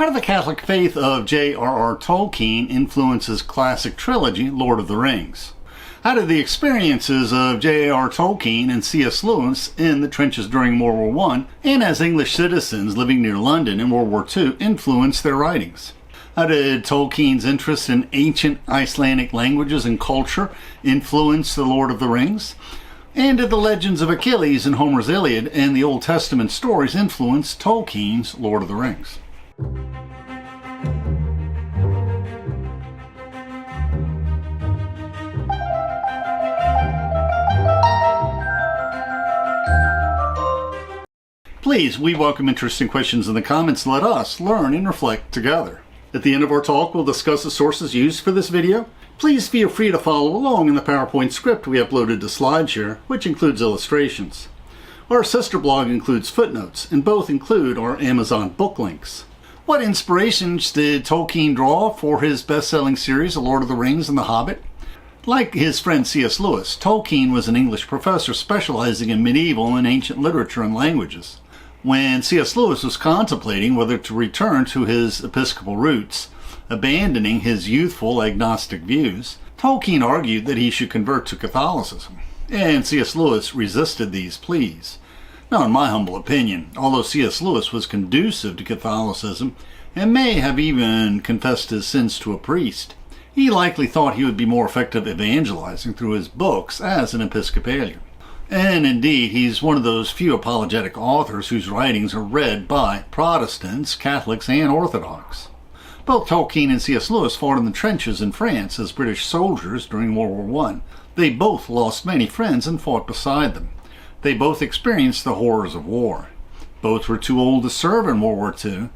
How did the Catholic faith of JRR Tolkien influence his classic trilogy, Lord of the Rings? How did the experiences of JRR Tolkien and C.S. Lewis in the trenches during World War I and as English citizens living near London in World War II influence their writings? How did Tolkien's interest in ancient Icelandic languages and culture influence the Lord of the Rings? And did the legends of Achilles and Homer's Iliad and the Old Testament stories influence Tolkien's Lord of the Rings? Please, we welcome interesting questions in the comments. Let us learn and reflect together. At the end of our talk, we'll discuss the sources used for this video. Please feel free to follow along in the PowerPoint script we uploaded to SlideShare, which includes illustrations. Our sister blog includes footnotes, and both include our Amazon book links. What inspirations did Tolkien draw for his best-selling series, The Lord of the Rings and The Hobbit? Like his friend C.S. Lewis, Tolkien was an English professor specializing in medieval and ancient literature and languages. When C.S. Lewis was contemplating whether to return to his Episcopal roots, abandoning his youthful agnostic views, Tolkien argued that he should convert to Catholicism, and C.S. Lewis resisted these pleas. Now, in my humble opinion, although C.S. Lewis was conducive to Catholicism and may have even confessed his sins to a priest, he likely thought he would be more effective evangelizing through his books as an Episcopalian. And indeed, he's one of those few apologetic authors whose writings are read by Protestants, Catholics, and Orthodox. Both Tolkien and C.S. Lewis fought in the trenches in France as British soldiers during World War I. They both lost many friends and fought beside them. They both experienced the horrors of war. Both were too old to serve in World War II,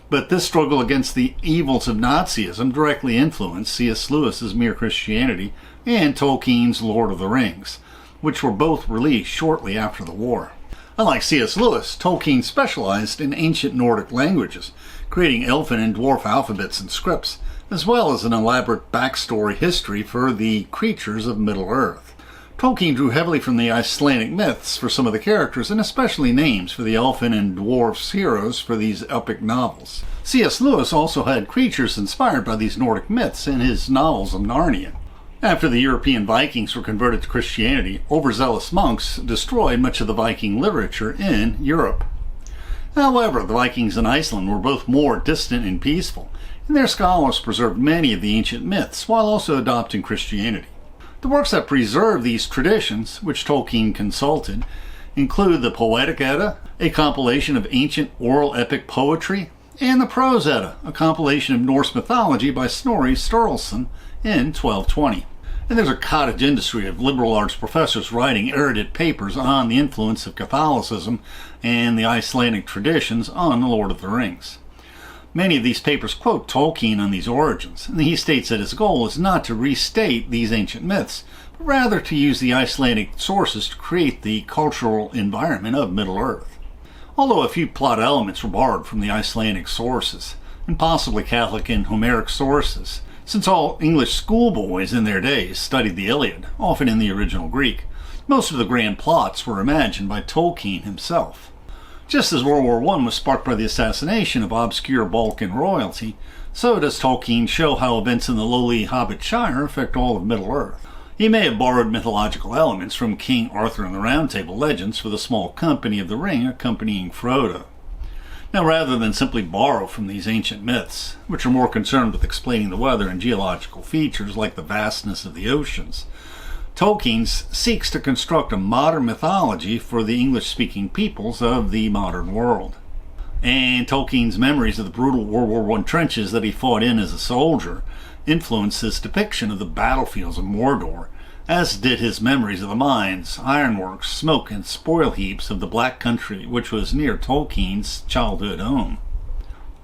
but this struggle against the evils of Nazism directly influenced C.S. Lewis's Mere Christianity and Tolkien's Lord of the Rings, which were both released shortly after the war. Unlike C.S. Lewis, Tolkien specialized in ancient Nordic languages, creating elfin and dwarf alphabets and scripts, as well as an elaborate backstory history for the creatures of Middle-earth. Tolkien drew heavily from the Icelandic myths for some of the characters, and especially names for the elfin and dwarf heroes for these epic novels. C.S. Lewis also had creatures inspired by these Nordic myths in his novels of Narnia. After the European Vikings were converted to Christianity, overzealous monks destroyed much of the Viking literature in Europe. However, the Vikings in Iceland were both more distant and peaceful, and their scholars preserved many of the ancient myths while also adopting Christianity. The works that preserve these traditions, which Tolkien consulted, include the Poetic Edda, a compilation of ancient oral epic poetry, and the Prose Edda, a compilation of Norse mythology by Snorri Sturluson in 1220. And there's a cottage industry of liberal arts professors writing erudite papers on the influence of Catholicism and the Icelandic traditions on the Lord of the Rings. Many of these papers quote Tolkien on these origins, and he states that his goal is not to restate these ancient myths, but rather to use the Icelandic sources to create the cultural environment of Middle-earth. Although a few plot elements were borrowed from the Icelandic sources, and possibly Catholic and Homeric sources, since all English schoolboys in their days studied the Iliad, often in the original Greek, most of the grand plots were imagined by Tolkien himself. Just as World War I was sparked by the assassination of obscure Balkan royalty, so does Tolkien show how events in the lowly Hobbit Shire affect all of Middle-earth. He may have borrowed mythological elements from King Arthur and the Round Table legends for the small company of the ring accompanying Frodo. Now, rather than simply borrow from these ancient myths, which are more concerned with explaining the weather and geological features like the vastness of the oceans, Tolkien seeks to construct a modern mythology for the English-speaking peoples of the modern world. And Tolkien's memories of the brutal World War I trenches that he fought in as a soldier influenced his depiction of the battlefields of Mordor, as did his memories of the mines, ironworks, smoke, and spoil heaps of the Black Country, which was near Tolkien's childhood home.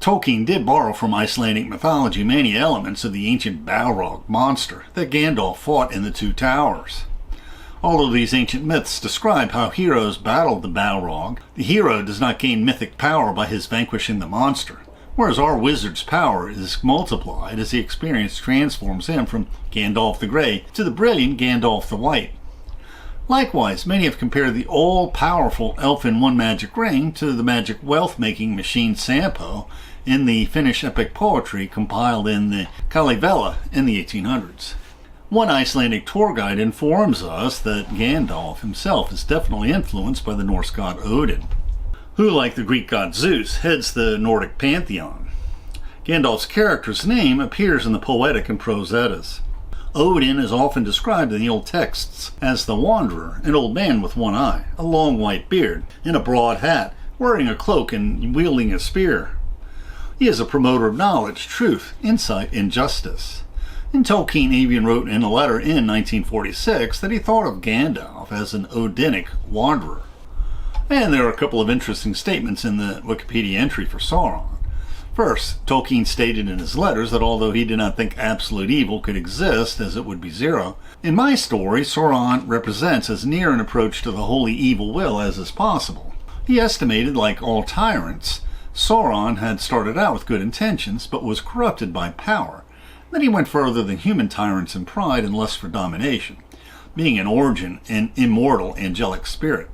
Tolkien did borrow from Icelandic mythology many elements of the ancient Balrog monster that Gandalf fought in the Two Towers. Although these ancient myths describe how heroes battled the Balrog, the hero does not gain mythic power by his vanquishing the monster, whereas our wizard's power is multiplied as the experience transforms him from Gandalf the Grey to the brilliant Gandalf the White. Likewise, many have compared the all-powerful elfin one magic ring to the magic wealth-making machine Sampo in the Finnish epic poetry compiled in the Kalevala in the 1800s. One Icelandic tour guide informs us that Gandalf himself is definitely influenced by the Norse god Odin, who, like the Greek god Zeus, heads the Nordic pantheon. Gandalf's character's name appears in the Poetic and Prose Eddas. Odin is often described in the old texts as the Wanderer, an old man with one eye, a long white beard, and a broad hat, wearing a cloak and wielding a spear. He is a promoter of knowledge, truth, insight, and justice. And Tolkien even wrote in a letter in 1946 that he thought of Gandalf as an Odinic wanderer. And there are a couple of interesting statements in the Wikipedia entry for Sauron. First, Tolkien stated in his letters that although he did not think absolute evil could exist, as it would be zero, in my story, Sauron represents as near an approach to the holy evil will as is possible. He estimated, like all tyrants, Sauron had started out with good intentions, but was corrupted by power. Then he went further than human tyrants in pride and lust for domination, being in origin an immortal angelic spirit.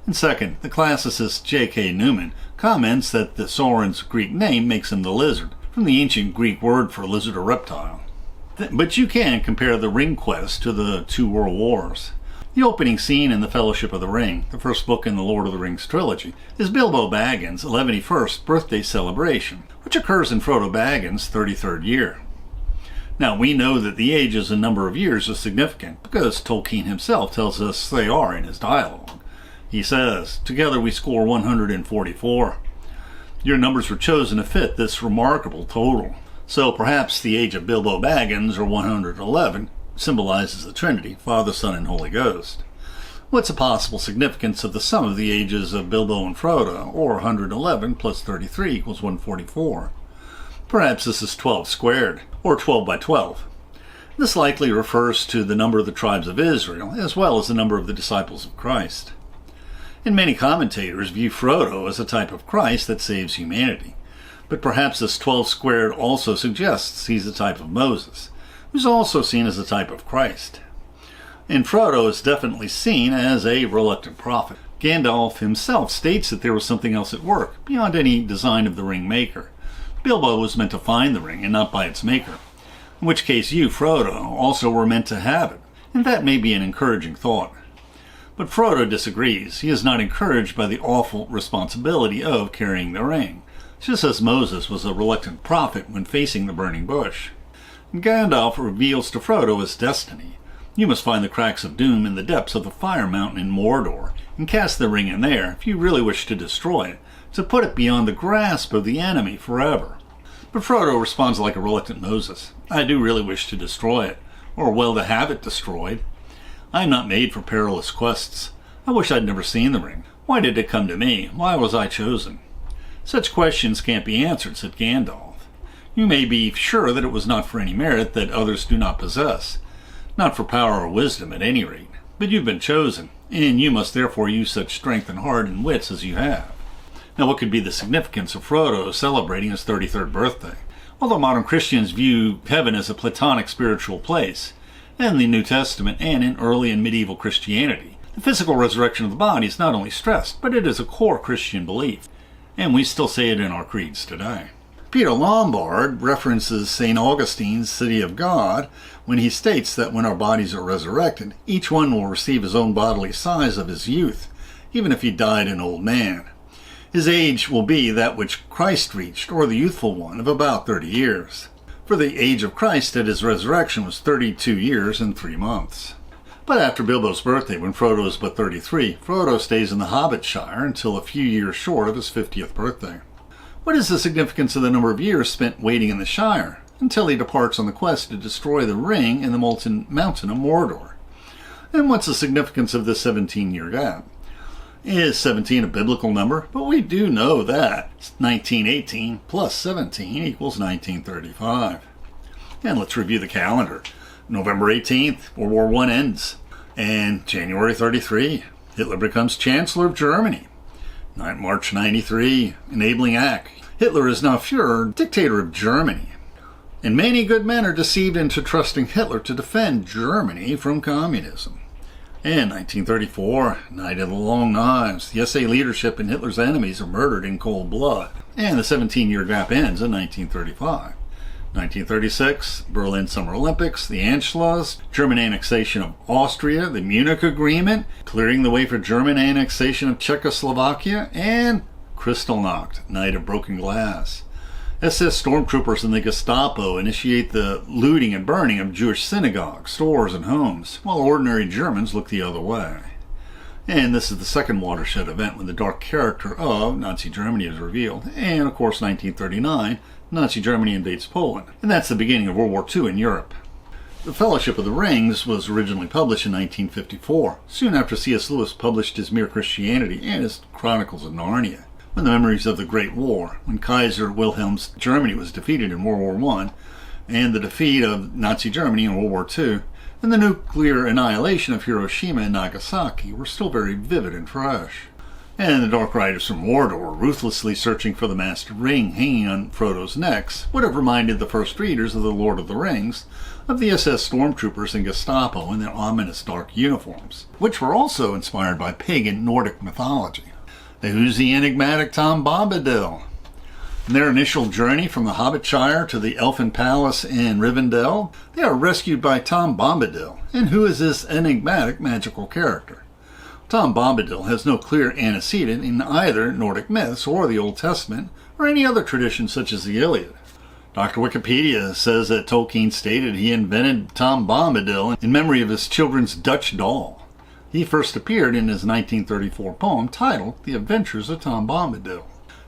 And second, the classicist J.K. Newman comments that the Sauron's Greek name makes him the lizard, from the ancient Greek word for lizard or reptile. But you can compare the Ring Quest to the two world wars. The opening scene in The Fellowship of the Ring, the first book in the Lord of the Rings trilogy, is Bilbo Baggins' 11th birthday celebration, which occurs in Frodo Baggins' 33rd year. Now, we know that the ages and number of years are significant because Tolkien himself tells us they are in his dialogue. He says, "Together we score 144. Your numbers were chosen to fit this remarkable total. So perhaps the age of Bilbo Baggins, or 111, symbolizes the Trinity, Father, Son, and Holy Ghost. What's a possible significance of the sum of the ages of Bilbo and Frodo, or 111 plus 33 equals 144? Perhaps this is 12 squared, or 12 by 12. This likely refers to the number of the tribes of Israel, as well as the number of the disciples of Christ. And many commentators view Frodo as a type of Christ that saves humanity. But perhaps this 12 squared also suggests he's a type of Moses, who's also seen as a type of Christ. And Frodo is definitely seen as a reluctant prophet. Gandalf himself states that there was something else at work, beyond any design of the ring maker. Bilbo was meant to find the ring, and not by its maker. In which case you, Frodo, also were meant to have it, and that may be an encouraging thought. But Frodo disagrees. He is not encouraged by the awful responsibility of carrying the ring, just as Moses was a reluctant prophet when facing the burning bush. And Gandalf reveals to Frodo his destiny. You must find the cracks of doom in the depths of the fire mountain in Mordor, and cast the ring in there if you really wish to destroy it, to put it beyond the grasp of the enemy forever. But Frodo responds like a reluctant Moses. I do really wish to destroy it, or well to have it destroyed. I am not made for perilous quests. I wish I'd never seen the ring. Why did it come to me? Why was I chosen? Such questions can't be answered, said Gandalf. You may be sure that it was not for any merit that others do not possess, not for power or wisdom at any rate, but you've been chosen, and you must therefore use such strength and heart and wits as you have. Now, what could be the significance of Frodo celebrating his 33rd birthday? Although modern Christians view heaven as a Platonic spiritual place, in the New Testament and in early and medieval Christianity, the physical resurrection of the body is not only stressed, but it is a core Christian belief, and we still say it in our creeds today. Peter Lombard references St. Augustine's City of God when he states that when our bodies are resurrected, each one will receive his own bodily size of his youth, even if he died an old man. His age will be that which Christ reached, or the youthful one, of about 30 years. For the age of Christ at his resurrection was 32 years and 3 months. But after Bilbo's birthday, when Frodo is but 33, Frodo stays in the Hobbitshire until a few years short of his 50th birthday. What is the significance of the number of years spent waiting in the Shire, until he departs on the quest to destroy the ring in the molten mountain of Mordor? And what's the significance of this 17-year gap? Is 17 a biblical number? But we do know that 1918 plus 17 equals 1935. And let's review the calendar. November 18th, World War I ends. And January 33, Hitler becomes Chancellor of Germany. March 93, Enabling Act. Hitler is now Führer, dictator of Germany. And many good men are deceived into trusting Hitler to defend Germany from communism. In 1934, Night of the Long Knives, the SA leadership and Hitler's enemies are murdered in cold blood, and the 17-year gap ends in 1935. 1936, Berlin Summer Olympics, the Anschluss, German annexation of Austria, the Munich Agreement, clearing the way for German annexation of Czechoslovakia, and Kristallnacht, Night of Broken Glass. SS stormtroopers and the Gestapo initiate the looting and burning of Jewish synagogues, stores, and homes, while ordinary Germans look the other way. And this is the second watershed event when the dark character of Nazi Germany is revealed. And, of course, 1939, Nazi Germany invades Poland. And that's the beginning of World War II in Europe. The Fellowship of the Rings was originally published in 1954, soon after C.S. Lewis published his Mere Christianity and his Chronicles of Narnia. When the memories of the Great War, when Kaiser Wilhelm's Germany was defeated in World War I, and the defeat of Nazi Germany in World War II, and the nuclear annihilation of Hiroshima and Nagasaki were still very vivid and fresh. And the Dark Riders from Mordor, ruthlessly searching for the Master Ring hanging on Frodo's necks, would have reminded the first readers of The Lord of the Rings of the SS stormtroopers and Gestapo in their ominous dark uniforms, which were also inspired by pagan Nordic mythology. Who's the enigmatic Tom Bombadil? In their initial journey from the Hobbitshire to the Elfin Palace in Rivendell, they are rescued by Tom Bombadil. And who is this enigmatic magical character? Tom Bombadil has no clear antecedent in either Nordic myths or the Old Testament or any other tradition such as the Iliad. Dr. Wikipedia says that Tolkien stated he invented Tom Bombadil in memory of his children's Dutch doll. He first appeared in his 1934 poem titled The Adventures of Tom Bombadil.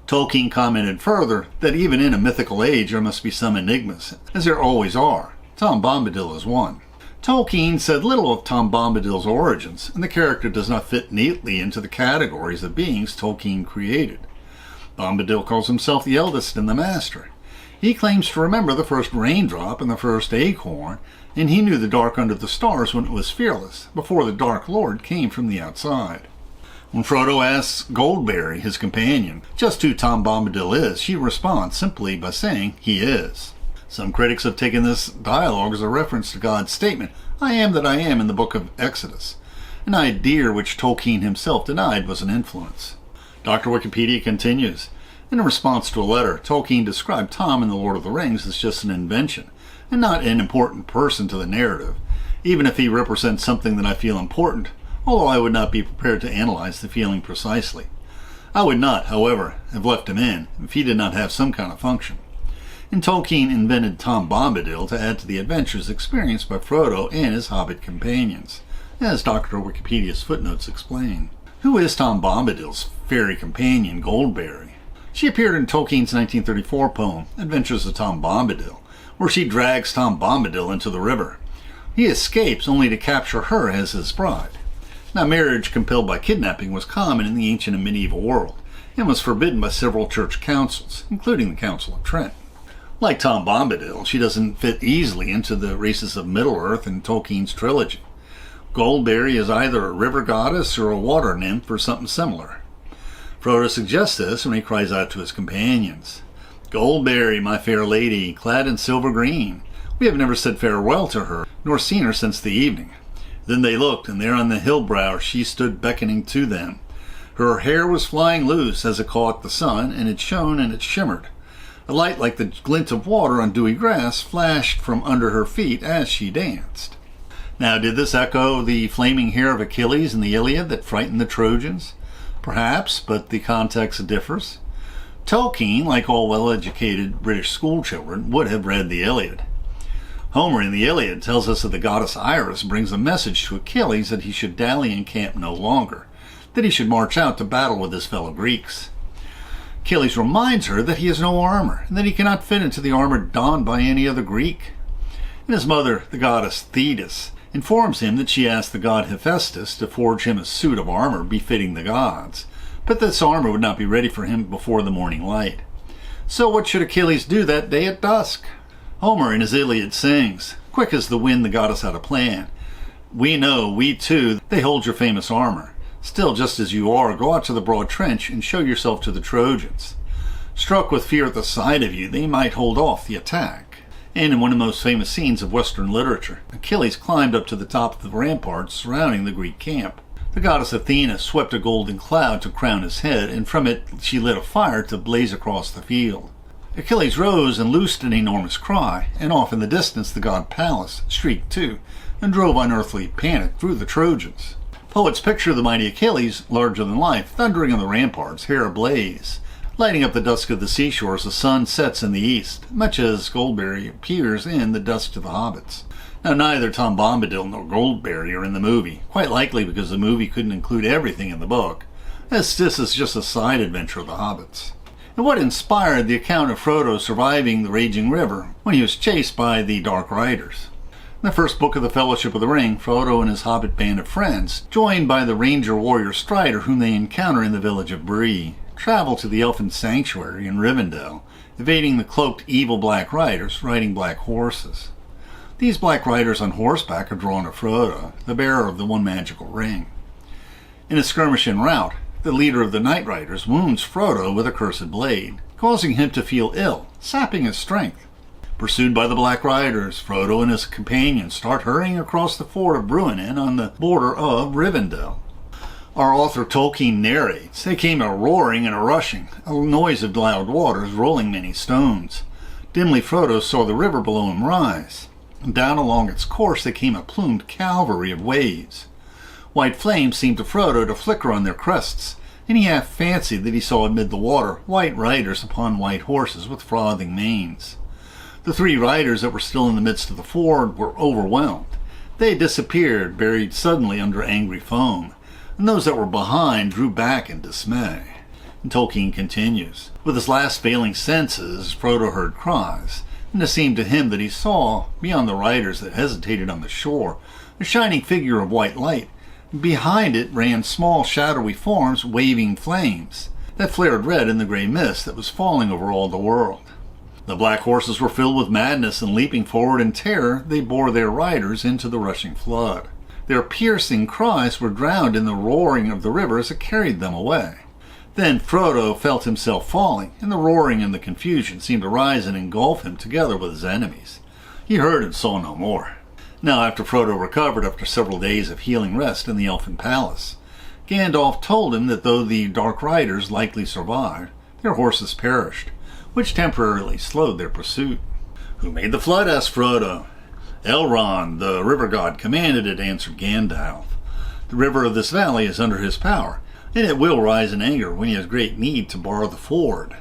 Tolkien commented further that even in a mythical age there must be some enigmas, as there always are. Tom Bombadil is one. Tolkien said little of Tom Bombadil's origins, and the character does not fit neatly into the categories of beings Tolkien created. Bombadil calls himself the eldest and the master. He claims to remember the first raindrop and the first acorn, and he knew the dark under the stars when it was fearless, before the Dark Lord came from the outside. When Frodo asks Goldberry, his companion, just who Tom Bombadil is, she responds simply by saying he is. Some critics have taken this dialogue as a reference to God's statement, I am that I am in the book of Exodus, an idea which Tolkien himself denied was an influence. Dr. Wikipedia continues, in response to a letter, Tolkien described Tom in The Lord of the Rings as just an invention, and not an important person to the narrative, even if he represents something that I feel important, although I would not be prepared to analyze the feeling precisely. I would not, however, have left him in if he did not have some kind of function. And Tolkien invented Tom Bombadil to add to the adventures experienced by Frodo and his Hobbit companions, as Dr. Wikipedia's footnotes explain. Who is Tom Bombadil's fairy companion, Goldberry? She appeared in Tolkien's 1934 poem, Adventures of Tom Bombadil, where she drags Tom Bombadil into the river. He escapes only to capture her as his bride. Now, marriage compelled by kidnapping was common in the ancient and medieval world, and was forbidden by several church councils, including the Council of Trent. Like Tom Bombadil, she doesn't fit easily into the races of Middle-earth in Tolkien's trilogy. Goldberry is either a river goddess or a water nymph or something similar. Frodo suggests this when he cries out to his companions, Goldberry, my fair lady, clad in silver green. We have never said farewell to her, nor seen her since the evening. Then they looked, and there on the hill brow she stood beckoning to them. Her hair was flying loose as it caught the sun, and it shone and it shimmered. A light like the glint of water on dewy grass flashed from under her feet as she danced. Now, did this echo the flaming hair of Achilles in the Iliad that frightened the Trojans? Perhaps, but the context differs. Tolkien, like all well-educated British schoolchildren, would have read the Iliad. Homer in the Iliad tells us that the goddess Iris brings a message to Achilles that he should dally in camp no longer, that he should march out to battle with his fellow Greeks. Achilles reminds her that he has no armor, and that he cannot fit into the armor donned by any other Greek. And his mother, the goddess Thetis, informs him that she asked the god Hephaestus to forge him a suit of armor befitting the gods, but this armor would not be ready for him before the morning light. So what should Achilles do that day at dusk? Homer in his Iliad sings, quick as the wind the goddess had a plan. We know, we too, they hold your famous armor. Still, just as you are, go out to the broad trench and show yourself to the Trojans. Struck with fear at the sight of you, they might hold off the attack. And in one of the most famous scenes of Western literature, Achilles climbed up to the top of the ramparts surrounding the Greek camp. The goddess Athena swept a golden cloud to crown his head, and from it she lit a fire to blaze across the field. Achilles rose and loosed an enormous cry, and off in the distance the god Pallas shrieked too, and drove unearthly panic through the Trojans. Poets picture the mighty Achilles, larger than life, thundering on the ramparts, hair ablaze, lighting up the dusk of the seashore as the sun sets in the east, much as Goldberry appears in The Dusk of the Hobbits. Now, neither Tom Bombadil nor Goldberry are in the movie, quite likely because the movie couldn't include everything in the book, as this is just a side adventure of the Hobbits. And what inspired the account of Frodo surviving the raging river when he was chased by the Dark Riders? In the first book of the Fellowship of the Ring, Frodo and his hobbit band of friends, joined by the ranger warrior Strider whom they encounter in the village of Bree, travel to the elfin sanctuary in Rivendell, evading the cloaked evil Black Riders riding black horses. These Black Riders on horseback are drawn to Frodo, the bearer of the one magical ring. In a skirmish en route, the leader of the Night Riders wounds Frodo with a cursed blade, causing him to feel ill, sapping his strength. Pursued by the Black Riders, Frodo and his companions start hurrying across the ford of Bruinen on the border of Rivendell. Our author Tolkien narrates, "They came a roaring and a rushing, a noise of loud waters rolling many stones. Dimly Frodo saw the river below him rise, and down along its course there came a plumed cavalry of waves. White flames seemed to Frodo to flicker on their crests, and he half fancied that he saw amid the water white riders upon white horses with frothing manes. The three riders that were still in the midst of the ford were overwhelmed. They had disappeared, buried suddenly under angry foam, and those that were behind drew back in dismay." And Tolkien continues, "With his last failing senses, Frodo heard cries, and it seemed to him that he saw, beyond the riders that hesitated on the shore, a shining figure of white light. Behind it ran small shadowy forms waving flames that flared red in the gray mist that was falling over all the world. The black horses were filled with madness, and leaping forward in terror, they bore their riders into the rushing flood. Their piercing cries were drowned in the roaring of the river as it carried them away. Then Frodo felt himself falling, and the roaring and the confusion seemed to rise and engulf him together with his enemies. He heard and saw no more." Now, after Frodo recovered after several days of healing rest in the elfin palace, Gandalf told him that though the Dark Riders likely survived, their horses perished, which temporarily slowed their pursuit. "Who made the flood?" asked Frodo. "Elrond, the river god, commanded it," answered Gandalf. "The river of this valley is under his power, and it will rise in anger when he has great need to borrow the ford."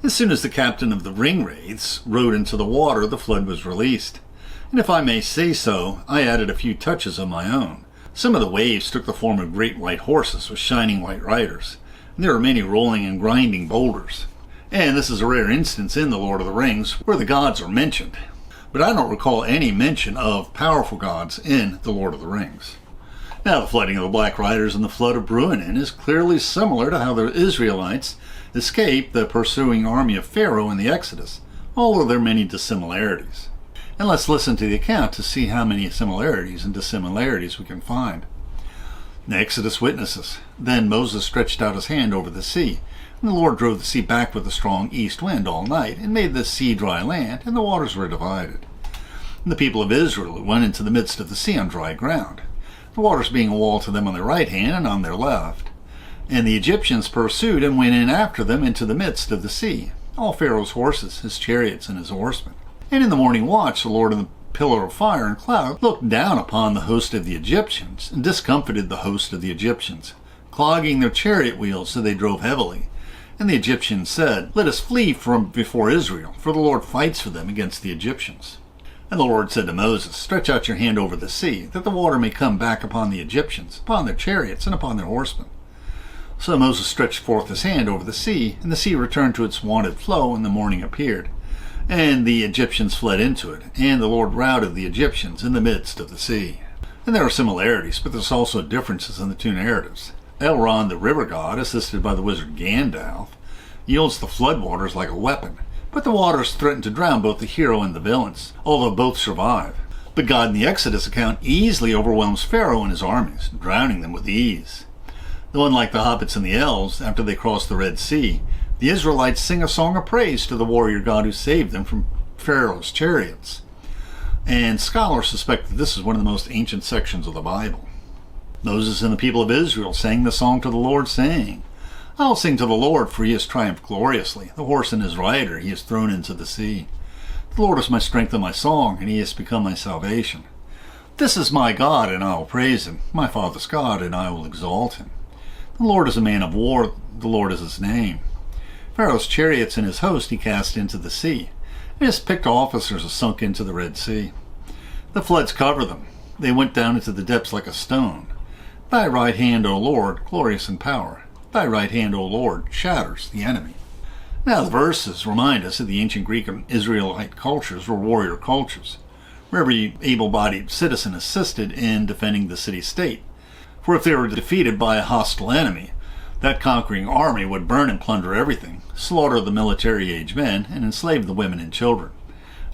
As soon as the captain of the Ringwraiths rode into the water, the flood was released. And if I may say so, I added a few touches of my own. Some of the waves took the form of great white horses with shining white riders, and there were many rolling and grinding boulders. And this is a rare instance in The Lord of the Rings where the gods are mentioned. But I don't recall any mention of powerful gods in The Lord of the Rings. Now, the flooding of the Black Riders and the flood of Bruinen is clearly similar to how the Israelites escaped the pursuing army of Pharaoh in the Exodus, although there are many dissimilarities. And let's listen to the account to see how many similarities and dissimilarities we can find. The Exodus witnesses, "Then Moses stretched out his hand over the sea, and the Lord drove the sea back with a strong east wind all night, and made the sea dry land, and the waters were divided. And the people of Israel went into the midst of the sea on dry ground, the waters being a wall to them on their right hand and on their left. And the Egyptians pursued and went in after them into the midst of the sea, all Pharaoh's horses, his chariots, and his horsemen. And in the morning watch the Lord in the pillar of fire and cloud looked down upon the host of the Egyptians, and discomfited the host of the Egyptians, clogging their chariot wheels so they drove heavily. And the Egyptians said, 'Let us flee from before Israel, for the Lord fights for them against the Egyptians.' And the Lord said to Moses, 'Stretch out your hand over the sea, that the water may come back upon the Egyptians, upon their chariots, and upon their horsemen.' So Moses stretched forth his hand over the sea, and the sea returned to its wonted flow, and the morning appeared. And the Egyptians fled into it, and the Lord routed the Egyptians in the midst of the sea." And there are similarities, but there's also differences in the two narratives. Elrond, the river god, assisted by the wizard Gandalf, yields the floodwaters like a weapon, but the waters threaten to drown both the hero and the villains, although both survive. But God in the Exodus account easily overwhelms Pharaoh and his armies, drowning them with ease. Though unlike the hobbits and the elves, after they cross the Red Sea, the Israelites sing a song of praise to the warrior god who saved them from Pharaoh's chariots. And scholars suspect that this is one of the most ancient sections of the Bible. Moses and the people of Israel sang the song to the Lord, saying, I will sing to the Lord, for he has triumphed gloriously. The horse and his rider he has thrown into the sea. The Lord is my strength and my song, and he has become my salvation. This is my God, and I will praise him, my Father's God, and I will exalt him. The Lord is a man of war, the Lord is his name. Pharaoh's chariots and his host he cast into the sea, and his picked officers are sunk into the Red Sea. The floods cover them. They went down into the depths like a stone. Thy right hand, O Lord, glorious in power. Thy right hand, O Lord, shatters the enemy. Now the verses remind us that the ancient Greek and Israelite cultures were warrior cultures, where every able-bodied citizen assisted in defending the city-state. For if they were defeated by a hostile enemy, that conquering army would burn and plunder everything, slaughter the military-age men, and enslave the women and children.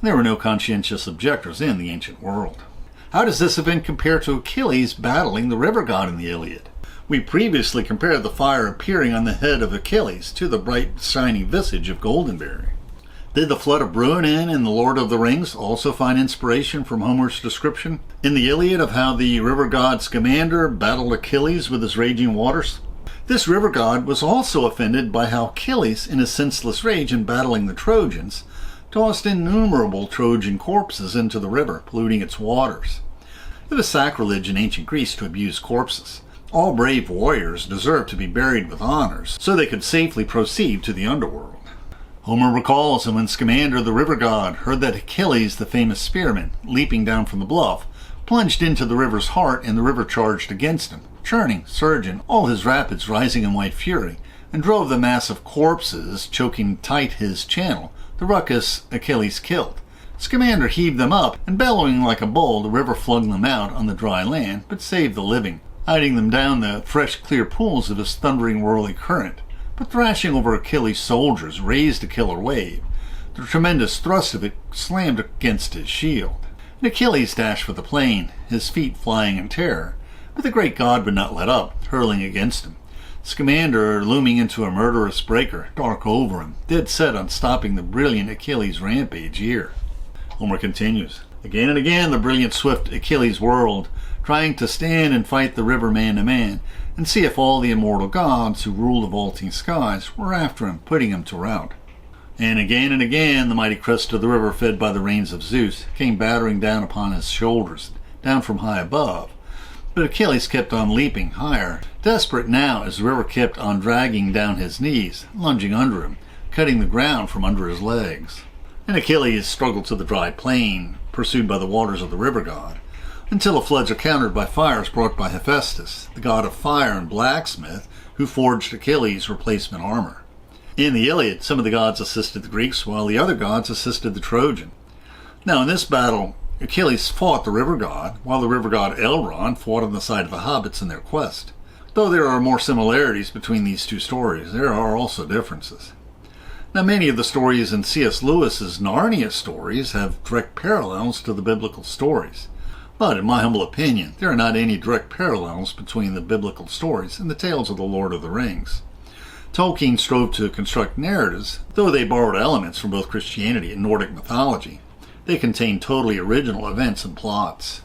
There were no conscientious objectors in the ancient world. How does this event compare to Achilles battling the river god in the Iliad? We previously compared the fire appearing on the head of Achilles to the bright, shining visage of Goldenberry. Did the flood of Bruinen in The Lord of the Rings also find inspiration from Homer's description in the Iliad of how the river god Scamander battled Achilles with his raging waters? This river god was also offended by how Achilles, in his senseless rage in battling the Trojans, tossed innumerable Trojan corpses into the river, polluting its waters. It was sacrilege in ancient Greece to abuse corpses. All brave warriors deserved to be buried with honors, so they could safely proceed to the underworld. Homer recalls that when Scamander the river god heard that Achilles, the famous spearman, leaping down from the bluff, plunged into the river's heart and the river charged against him, churning, surging, all his rapids rising in white fury, and drove the mass of corpses choking tight his channel, the ruckus Achilles killed. Scamander heaved them up, and bellowing like a bull, the river flung them out on the dry land, but saved the living, hiding them down the fresh, clear pools of his thundering, whirly current. But thrashing over Achilles' soldiers raised a killer wave. The tremendous thrust of it slammed against his shield. And Achilles dashed for the plain, his feet flying in terror. But the great god would not let up, hurling against him. Scamander looming into a murderous breaker, dark over him, dead set on stopping the brilliant Achilles' rampage here. Homer continues, Again and again the brilliant swift Achilles whirled, trying to stand and fight the river man to man, and see if all the immortal gods who rule the vaulting skies were after him, putting him to rout. And again the mighty crest of the river, fed by the rains of Zeus, came battering down upon his shoulders, down from high above. But Achilles kept on leaping higher, desperate now as the river kept on dragging down his knees, lunging under him, cutting the ground from under his legs. And Achilles struggled to the dry plain, pursued by the waters of the river god, until the floods are countered by fires brought by Hephaestus, the god of fire and blacksmith, who forged Achilles' replacement armor. In the Iliad, some of the gods assisted the Greeks, while the other gods assisted the Trojan. Now in this battle, Achilles fought the river god, while the river god Elrond fought on the side of the hobbits in their quest. Though there are more similarities between these two stories, there are also differences. Now many of the stories in C.S. Lewis's Narnia stories have direct parallels to the biblical stories. But in my humble opinion, there are not any direct parallels between the biblical stories and the tales of the Lord of the Rings. Tolkien strove to construct narratives, though they borrowed elements from both Christianity and Nordic mythology. They contain totally original events and plots.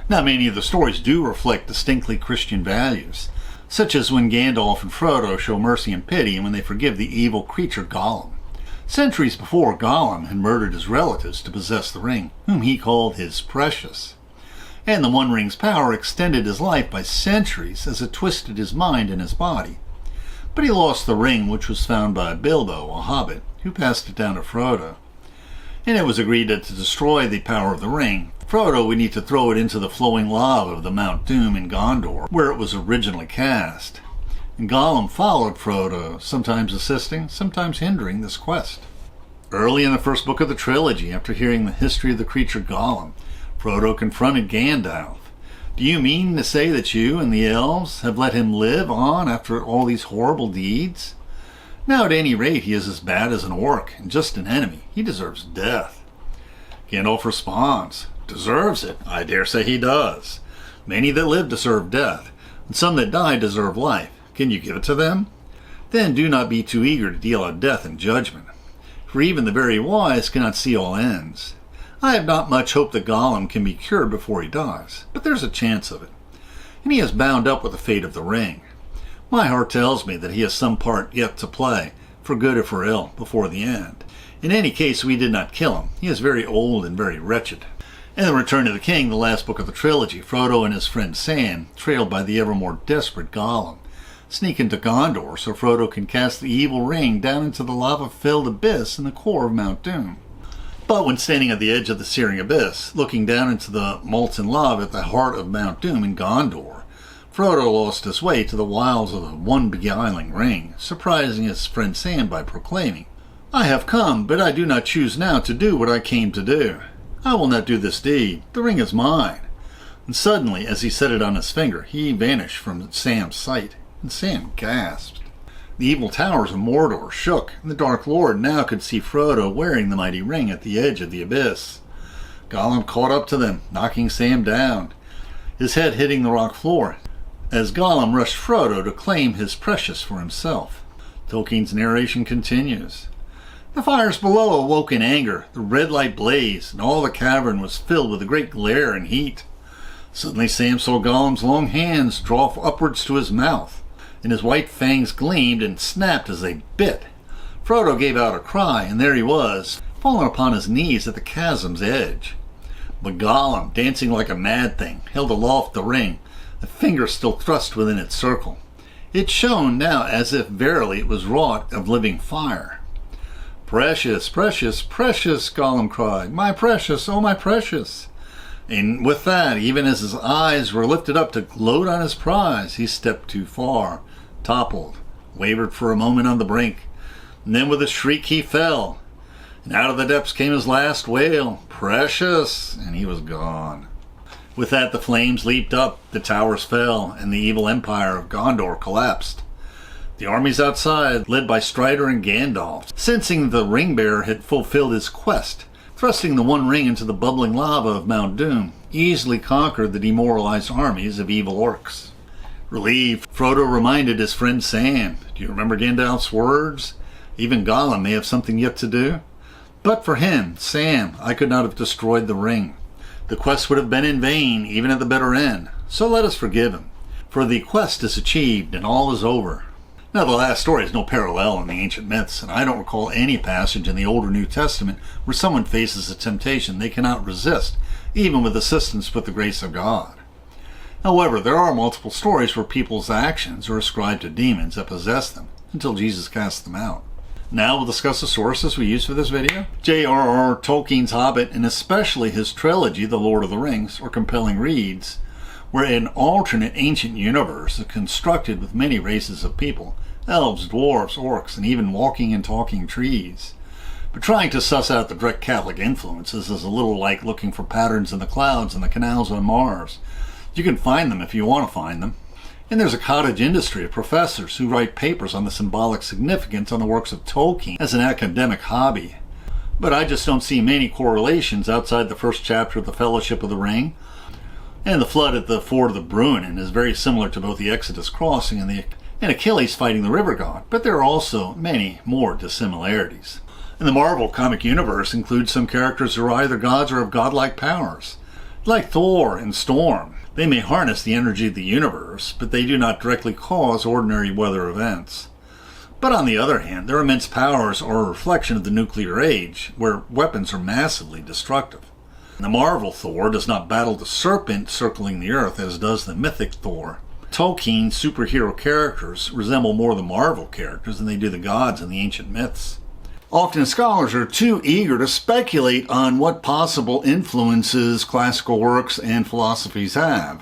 Now many of the stories do reflect distinctly Christian values, such as when Gandalf and Frodo show mercy and pity and when they forgive the evil creature Gollum. Centuries before, Gollum had murdered his relatives to possess the ring, whom he called his precious. And the One Ring's power extended his life by centuries as it twisted his mind and his body. But he lost the ring, which was found by Bilbo, a hobbit, who passed it down to Frodo. And it was agreed that to destroy the power of the ring, Frodo would need to throw it into the flowing lava of the Mount Doom in Gondor, where it was originally cast. And Gollum followed Frodo, sometimes assisting, sometimes hindering this quest. Early in the first book of the trilogy, after hearing the history of the creature Gollum, Frodo confronted Gandalf. Do you mean to say that you and the elves have let him live on after all these horrible deeds? Now at any rate he is as bad as an orc, and just an enemy. He deserves death. Gandalf responds, Deserves it? I dare say he does. Many that live deserve death, and some that die deserve life. Can you give it to them? Then do not be too eager to deal out death and judgment. for even the very wise cannot see all ends. I have not much hope that Gollum can be cured before he dies, but there's a chance of it. And he is bound up with the fate of the ring. My heart tells me that he has some part yet to play, for good or for ill, before the end. In any case, we did not kill him. He is very old and very wretched. In The Return of the King, the last book of the trilogy, Frodo and his friend Sam, trailed by the ever more desperate Gollum, sneak into Gondor so Frodo can cast the evil ring down into the lava-filled abyss in the core of Mount Doom. But when standing at the edge of the searing abyss, looking down into the molten lava at the heart of Mount Doom in Gondor, Frodo lost his way to the wiles of the one beguiling ring, surprising his friend Sam by proclaiming, "I have come, but I do not choose now to do what I came to do. I will not do this deed. The ring is mine." And suddenly, as he set it on his finger, he vanished from Sam's sight, and Sam gasped. The evil towers of Mordor shook, and the Dark Lord now could see Frodo wearing the mighty ring at the edge of the abyss. Gollum caught up to them, knocking Sam down, his head hitting the rock floor, as Gollum rushed Frodo to claim his precious for himself. Tolkien's narration continues. The fires below awoke in anger, the red light blazed, and all the cavern was filled with a great glare and heat. Suddenly Sam saw Gollum's long hands draw upwards to his mouth, and his white fangs gleamed and snapped as they bit. Frodo gave out a cry, and there he was, fallen upon his knees at the chasm's edge. But Gollum, dancing like a mad thing, held aloft the ring, the finger still thrust within its circle. It shone now as if verily it was wrought of living fire. "Precious, precious, precious," Gollum cried. "My precious, oh my precious." And with that, even as his eyes were lifted up to gloat on his prize, he stepped too far, toppled, wavered for a moment on the brink, and then with a shriek he fell. And out of the depths came his last wail, "Precious," and he was gone. With that, the flames leaped up, the towers fell, and the evil empire of Gondor collapsed. The armies outside, led by Strider and Gandalf, sensing the ring-bearer had fulfilled his quest, thrusting the one ring into the bubbling lava of Mount Doom, easily conquered the demoralized armies of evil orcs. Relieved, Frodo reminded his friend Sam, "Do you remember Gandalf's words? Even Gollum may have something yet to do. But for him, Sam, I could not have destroyed the ring. The quest would have been in vain, even at the bitter end. So let us forgive him, for the quest is achieved and all is over." Now, the last story has no parallel in the ancient myths, and I don't recall any passage in the Old or New Testament where someone faces a temptation they cannot resist, even with assistance with the grace of God. However, there are multiple stories where people's actions are ascribed to demons that possess them, until Jesus casts them out. Now we'll discuss the sources we use for this video. JRR Tolkien's Hobbit, and especially his trilogy, The Lord of the Rings, or compelling reads, where an alternate ancient universe is constructed with many races of people, elves, dwarves, orcs, and even walking and talking trees. But trying to suss out the direct Catholic influences is a little like looking for patterns in the clouds and the canals on Mars. You can find them if you want to find them. And there's a cottage industry of professors who write papers on the symbolic significance on the works of Tolkien as an academic hobby. But I just don't see many correlations outside the first chapter of the Fellowship of the Ring. And the flood at the ford of the Bruinen is very similar to both the Exodus crossing and Achilles fighting the river god, but there are also many more dissimilarities. And the Marvel comic universe includes some characters who are either gods or have godlike powers, like Thor and Storm. They may harness the energy of the universe, but they do not directly cause ordinary weather events. But on the other hand, their immense powers are a reflection of the nuclear age, where weapons are massively destructive. The Marvel Thor does not battle the serpent circling the earth as does the mythic Thor. Tolkien's superhero characters resemble more the Marvel characters than they do the gods in the ancient myths. Often scholars are too eager to speculate on what possible influences classical works and philosophies have.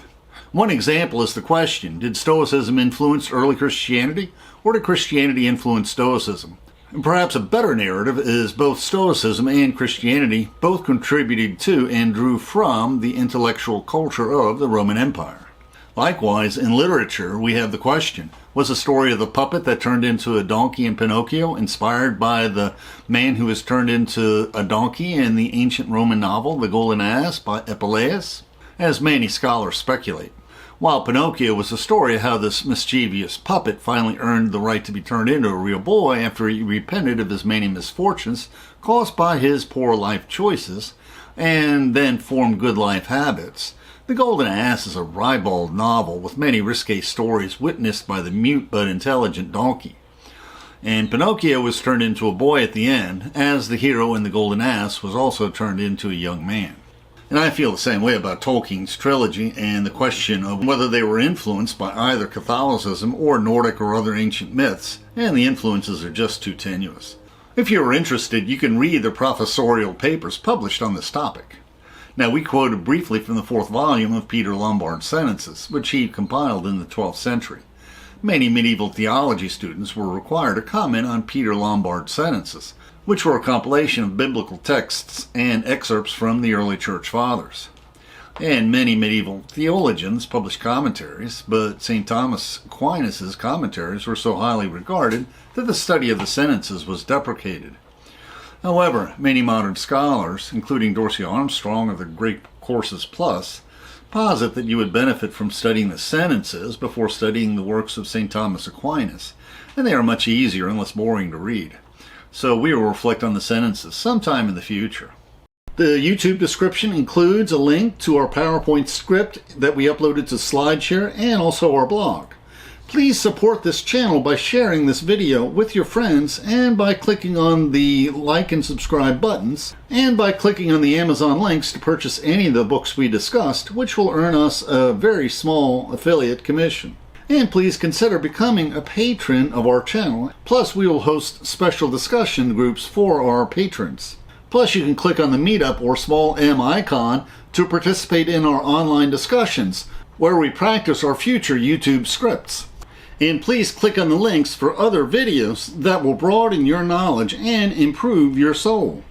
One example is the question, did Stoicism influence early Christianity, or did Christianity influence Stoicism? And perhaps a better narrative is both Stoicism and Christianity both contributed to and drew from the intellectual culture of the Roman Empire. Likewise, in literature, we have the question, was the story of the puppet that turned into a donkey in Pinocchio inspired by the man who was turned into a donkey in the ancient Roman novel, The Golden Ass by Achilles? As many scholars speculate. while Pinocchio was a story of how this mischievous puppet finally earned the right to be turned into a real boy after he repented of his many misfortunes caused by his poor life choices, and then formed good life habits. The Golden Ass is a ribald novel with many risque stories witnessed by the mute but intelligent donkey. And Pinocchio was turned into a boy at the end, as the hero in The Golden Ass was also turned into a young man. And I feel the same way about Tolkien's trilogy and the question of whether they were influenced by either Catholicism or Nordic or other ancient myths, and the influences are just too tenuous. If you're interested, you can read the professorial papers published on this topic. Now, we quoted briefly from the 4th volume of Peter Lombard's Sentences, which he compiled in the 12th century. Many medieval theology students were required to comment on Peter Lombard's Sentences, which were a compilation of biblical texts and excerpts from the early church fathers. And many medieval theologians published commentaries, but St. Thomas Aquinas' commentaries were so highly regarded that the study of the Sentences was deprecated. However, many modern scholars, including Dorsey Armstrong of the Great Courses Plus, posit that you would benefit from studying the Sentences before studying the works of St. Thomas Aquinas, and they are much easier and less boring to read. So we will reflect on the Sentences sometime in the future. The YouTube description includes a link to our PowerPoint script that we uploaded to SlideShare and also our blog. Please support this channel by sharing this video with your friends and by clicking on the like and subscribe buttons and by clicking on the Amazon links to purchase any of the books we discussed, which will earn us a very small affiliate commission. And please consider becoming a patron of our channel. Plus, we will host special discussion groups for our patrons. Plus, you can click on the Meetup or small M icon to participate in our online discussions, where we practice our future YouTube scripts. And please click on the links for other videos that will broaden your knowledge and improve your soul.